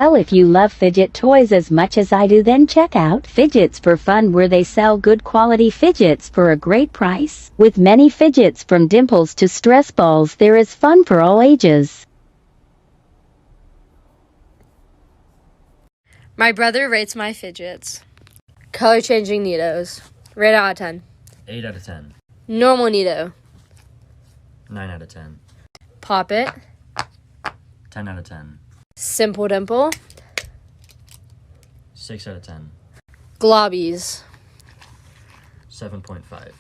Well, if you love fidget toys as much as I do, then check out Fidgets for Fun, where they sell good quality fidgets for a great price. With many fidgets from dimples to stress balls, there is fun for all ages. My brother rates my fidgets. Color changing Nidos. Rate out of 10. 8 out of 10. Normal Nido. 9 out of 10. Pop It. 10 out of 10. Simple Dimple. 6 out of 10. Globbies. 7.5.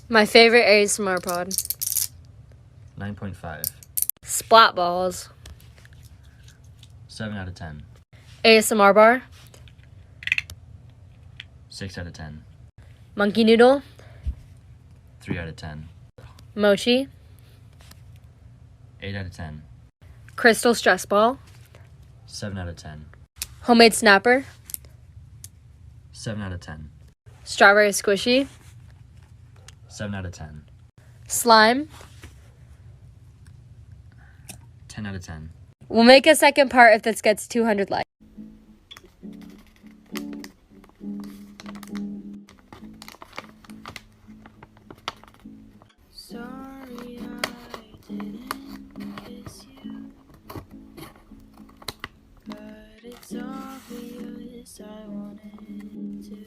My favorite ASMR pod. 9.5. Splat Balls. 7 out of 10. ASMR Bar. 6 out of 10. Monkey Noodle. 3 out of 10. Mochi. 8 out of 10. Crystal Stress Ball. 7 out of 10. Homemade Snapper. 7 out of 10. Strawberry Squishy. 7 out of 10. Slime. 10 out of 10. We'll make a second part if this gets 200 likes. Sorry I didn't kiss you, but it's obvious I wanted to.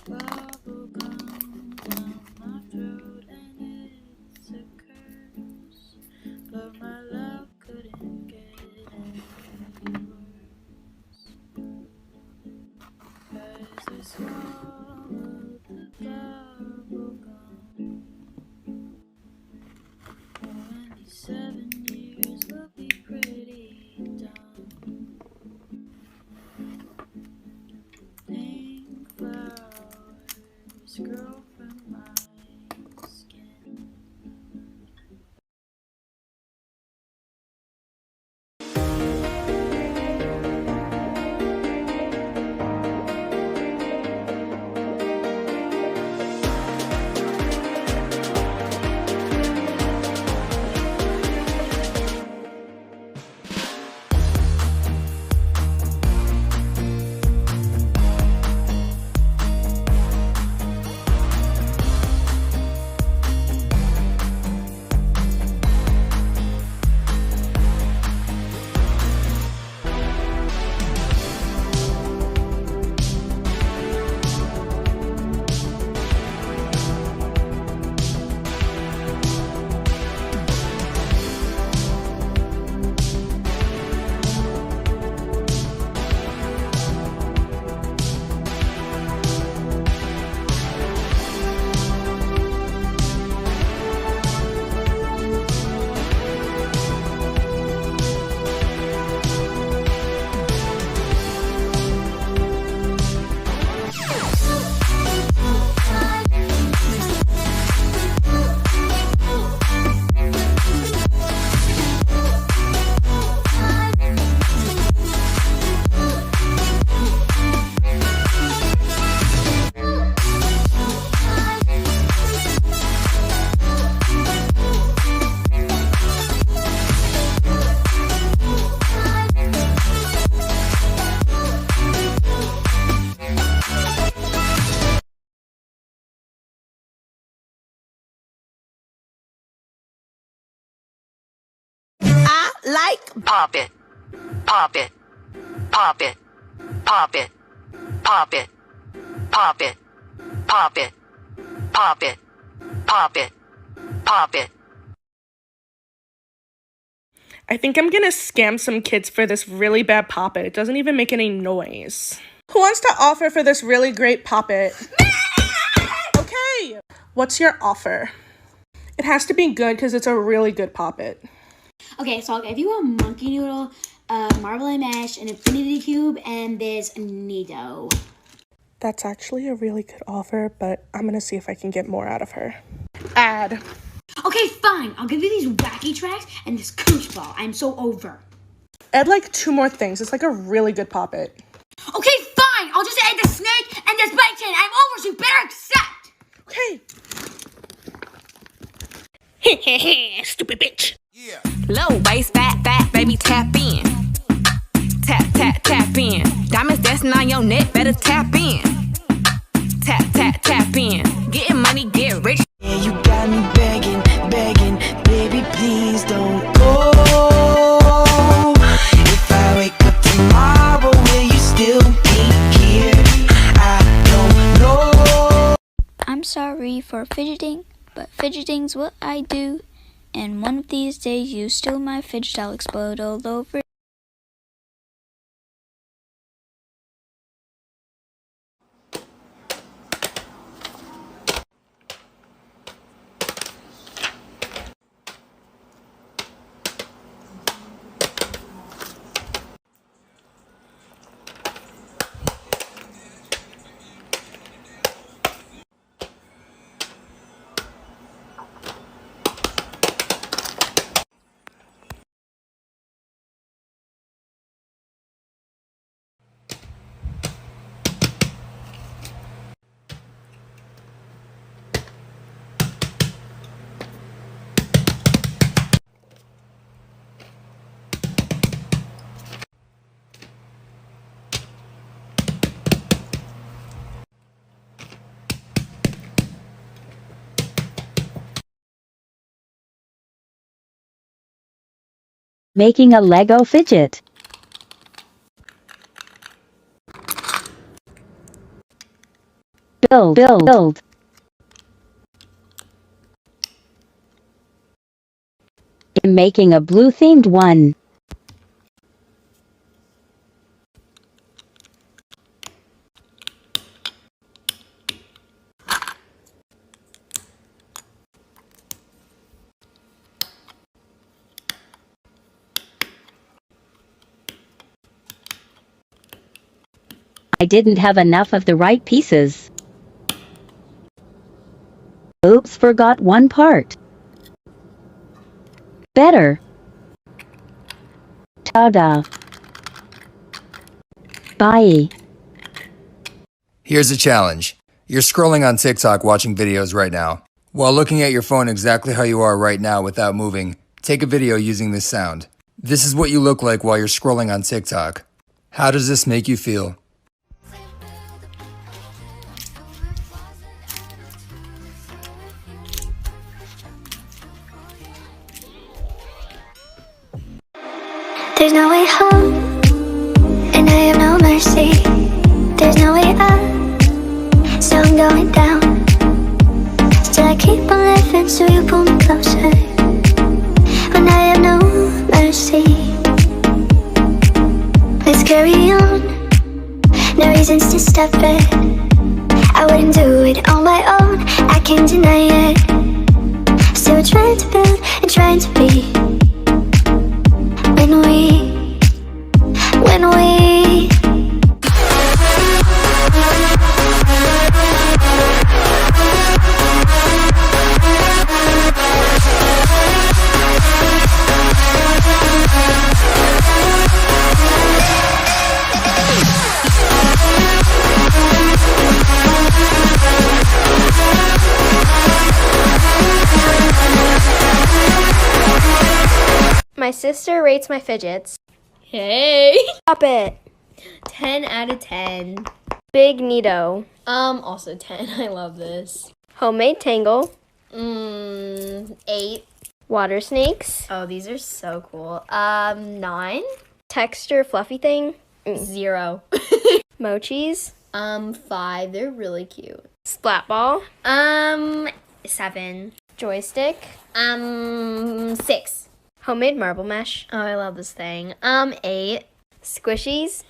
Bubble gum down my throat and it's a curse, but my love couldn't get any worse, 'cause I swallowed the bubble gum. 27 years will be pretty dumb. Pink flowers grow from my skin. Like pop it, pop it, pop it, pop it, pop it, pop it, pop it, pop it, pop it, pop it. I think I'm gonna scam some kids for this really bad Pop-It. It doesn't even make any noise. Who wants to offer for this really great Pop-It? Okay. What's your offer? It has to be good because it's a really good Pop-It. Okay, so I'll give you a monkey noodle, a marble and mash, an infinity cube, and this Nido. That's actually a really good offer, but I'm gonna see if I can get more out of her. Ad. Okay, fine. I'll give you these wacky tracks and this coach ball. I'm so over. Add like 2 more things. It's like a really good Pop-It. Okay, fine. I'll just add the snake and this bike chain. I'm over, so you better accept. Okay. Stupid bitch. Low waist, fat, baby, tap in. Tap in. Diamonds dancing on your neck, better tap in. Tap in. Getting money, get rich. Yeah, you got me begging, baby, please don't go. If I wake up tomorrow, will you still be here? I don't know. I'm sorry for fidgeting, but fidgeting's what I do. And one of these days you steal my fidget, I'll explode all over. Making a Lego fidget. Build. I'm making a blue-themed one. I didn't have enough of the right pieces. Oops, forgot one part. Better. Ta-da. Bye. Here's a challenge. You're scrolling on TikTok watching videos right now. While looking at your phone exactly how you are right now without moving, take a video using this sound. This is what you look like while you're scrolling on TikTok. How does this make you feel? There's no way home, and I have no mercy. There's no way up, so I'm going down. Still I keep on living, so you pull me closer. When I have no mercy, let's carry on. No reasons to stop it. I wouldn't do it on my own, I can't deny it. Still trying to build and trying to be. When we My sister rates my fidgets. Hey! Stop it. 10 out of 10. Big Neato. Also 10. I love this. Homemade Tangle. 8. Water snakes. Oh, these are so cool. 9. Texture fluffy thing. 0. Mochis. 5. They're really cute. Splat ball. 7. Joystick. 6. Homemade marble mesh. Oh, I love this thing. 8. Squishies.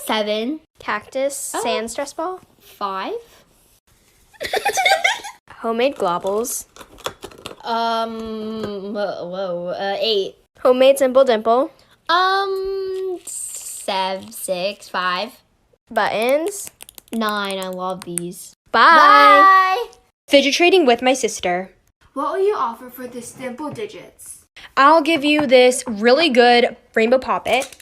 7. Cactus. Sand stress ball. 5. Homemade globbles. 8. Homemade simple dimple. 7, 6, 5. Buttons. 9. I love these. Bye. Fidget trading with my sister. What will you offer for the simple digits? I'll give you this really good rainbow poppet,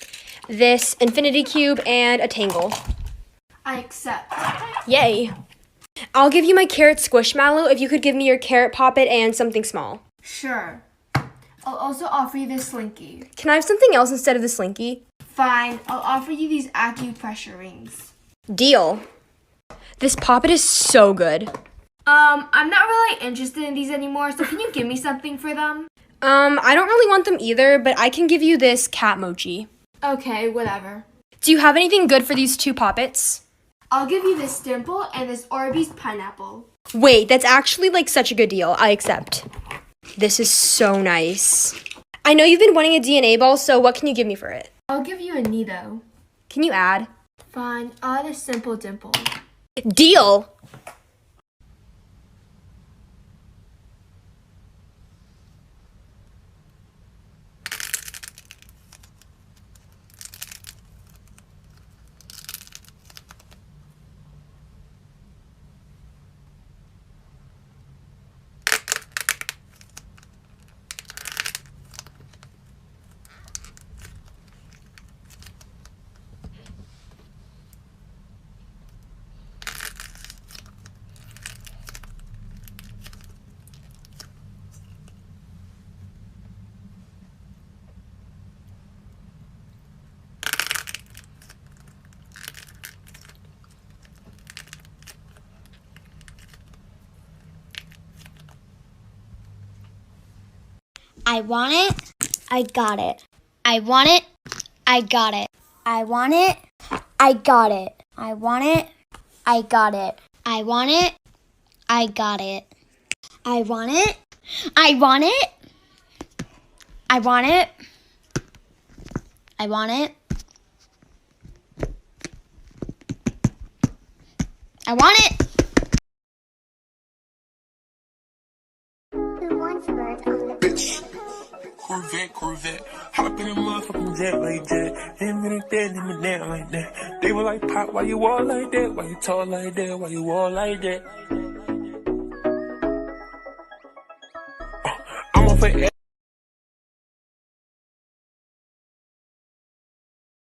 this infinity cube, and a tangle. I accept. Yay. I'll give you my carrot squishmallow if you could give me your carrot poppet and something small. Sure. I'll also offer you this slinky. Can I have something else instead of the slinky? Fine, I'll offer you these acupressure rings. Deal. This poppet is so good. I'm not really interested in these anymore, so can you give me something for them? I don't really want them either, but I can give you this cat mochi. Okay, whatever. Do you have anything good for these two poppets? I'll give you this dimple and this Orbeez pineapple. Wait, that's actually like such a good deal. I accept. This is so nice. I know you've been wanting a DNA ball, so what can you give me for it? I'll give you a Nido. Can you add? Fine, I'll add a simple dimple. Deal! I want it. I got it. I want it. I got it. I want it. I got it. I want it. I got it. I want it. I got it. I want it. I want it. I want it. I want it. I want it. Who wants a bird on the beach? Corvette. Hop in a motherfucking jet like that. Him and that, him and that like that. They were like, Pop, why you all like that? Why you tall like that? Why you all like that? I'm off